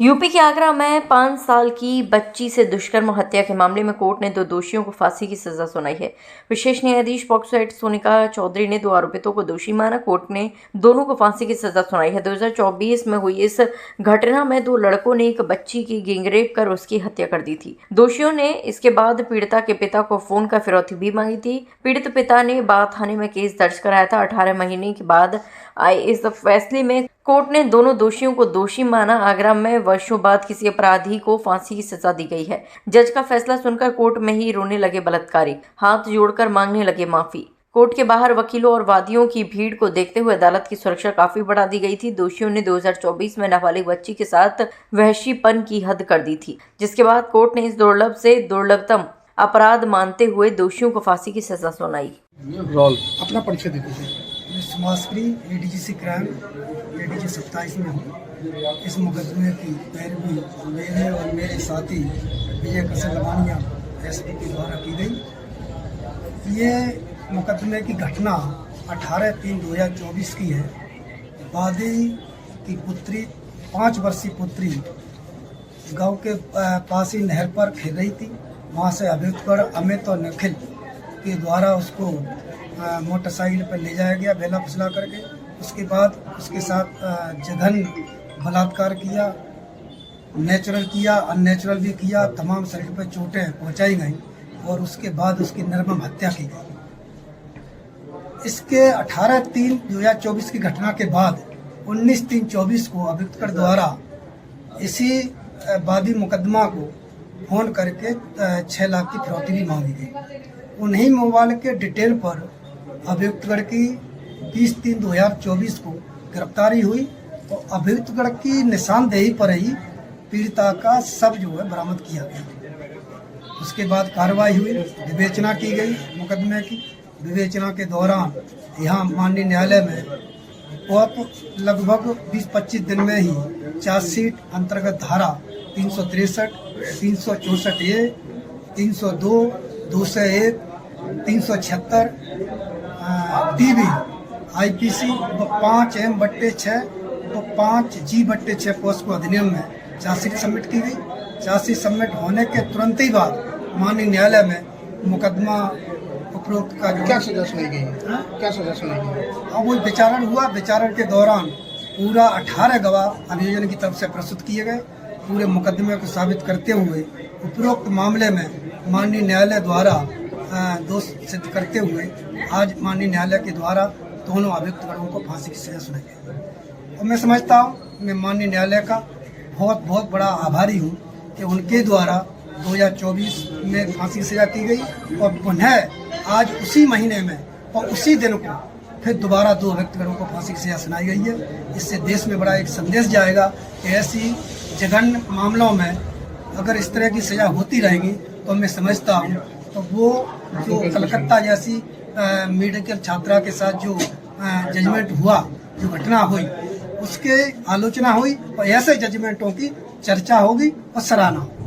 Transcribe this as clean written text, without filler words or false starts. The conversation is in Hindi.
यूपी के आगरा में 5 साल की बच्ची से दुष्कर्म हत्या के मामले में कोर्ट ने 2 दोषियों को फांसी की सजा सुनाई है। विशेष न्यायाधीश पॉक्सो एक्ट सोनिका चौधरी ने 2 आरोपितों को दोषी माना। कोर्ट ने दोनों को फांसी की सजा सुनाई है। 2024 में हुई इस घटना में 2 लड़कों ने एक बच्ची की गैंगरेप कर उसकी हत्या कर दी थी। दोषियों ने इसके बाद पीड़िता के पिता को फोन कर फिरौती भी मांगी थी। पीड़ित पिता ने बाढ़ थाने में केस दर्ज कराया था। 18 महीने के बाद आए इस फैसले में कोर्ट ने दोनों दोषियों को दोषी माना। आगरा में वर्षों बाद किसी अपराधी को फांसी की सजा दी गई है। जज का फैसला सुनकर कोर्ट में ही रोने लगे बलात्कारी, हाथ जोड़कर मांगने लगे माफी। कोर्ट के बाहर वकीलों और वादियों की भीड़ को देखते हुए अदालत की सुरक्षा काफी बढ़ा दी गई थी। दोषियों ने 2024 में नाबालिग बच्ची के साथ वहशीपन की हद कर दी थी, जिसके बाद कोर्ट ने इस दुर्लभ से दुर्लभतम अपराध मानते हुए दोषियों को फांसी की सजा सुनाई। अपना परिचय दे दीजिए। समाजप्री एडीजीसी क्राइम एडीजी 27 में हूँ। इस मुकदमे की पैरवी मेरे और मेरे साथी विजय कृष्ण लवानिया एसपी के द्वारा की गई। ये मुकदमे की घटना 18/3/2024 की है। वादी की पुत्री 5 वर्षीय पुत्री गांव के पास ही नहर पर खेल रही थी। वहाँ से अभियुक्तगढ़ अमित और निखिल के द्वारा उसको मोटरसाइकिल पर ले जाया गया बेला फुसला करके। उसके बाद उसके साथ जघन्य बलात्कार किया, नेचुरल किया, अननेचुरल भी किया। तमाम शरीर पर चोटें पहुंचाई गई और उसके बाद उसकी निर्मम हत्या की गई। इसके 18/3/2024 की घटना के बाद 19/3/24 को अभियुक्तगढ़ द्वारा इसी वादी मुकदमा को फोन करके 6 लाख की फिरौती भी मांगी गई। उन्हीं मोबाइल के डिटेल पर अभियुक्तगढ़ की 20/3/2024 को गिरफ्तारी हुई और अभियुक्तगढ़ की निशानदेही पर ही पीड़िता का शव जो है बरामद किया गया। उसके बाद कार्रवाई हुई, विवेचना की गई मुकदमे की। विवेचना के दौरान यहाँ माननीय न्यायालय में बहुत लगभग 20-25 दिन में ही चार्जशीट अंतर्गत धारा 363, 364A, 302, 201, 376 DB IPC 5M/6 और 5G/6 पोस्को अधिनियम में चार्जशीट सबमिट की गई। चार्जशीट सबमिट होने के तुरंत ही बाद माननीय न्यायालय में मुकदमा उपरोक्त का जो क्या सजा सुनाई गई है? क्या सजा सुनाई गई? अब वो विचारण हुआ। विचारण के दौरान पूरा 18 गवाह अभियोजन की तरफ से प्रस्तुत किए गए। पूरे मुकदमे को साबित करते हुए उपरोक्त मामले में माननीय न्यायालय द्वारा दोष सिद्ध करते हुए आज माननीय न्यायालय के द्वारा दोनों अभियुक्तगणों को फांसी की सजा सुनाई गई। और मैं समझता हूँ मैं माननीय न्यायालय का बहुत बड़ा आभारी हूँ कि उनके द्वारा 2024 में फांसी की सजा की गई और पुनः आज उसी महीने में और उसी दिन को फिर दोबारा 2 अभियुक्तगणों को फांसी की सजा सुनाई गई है। इससे देश में बड़ा एक संदेश जाएगा कि ऐसी जघन्य मामलों में अगर इस तरह की सजा होती रहेगी तो मैं समझता हूँ तो वो जो कलकत्ता जैसी मेडिकल छात्रा के साथ जो जजमेंट हुआ, जो घटना हुई, उसके आलोचना हुई और ऐसे जजमेंटों की चर्चा होगी और सराहना होगी।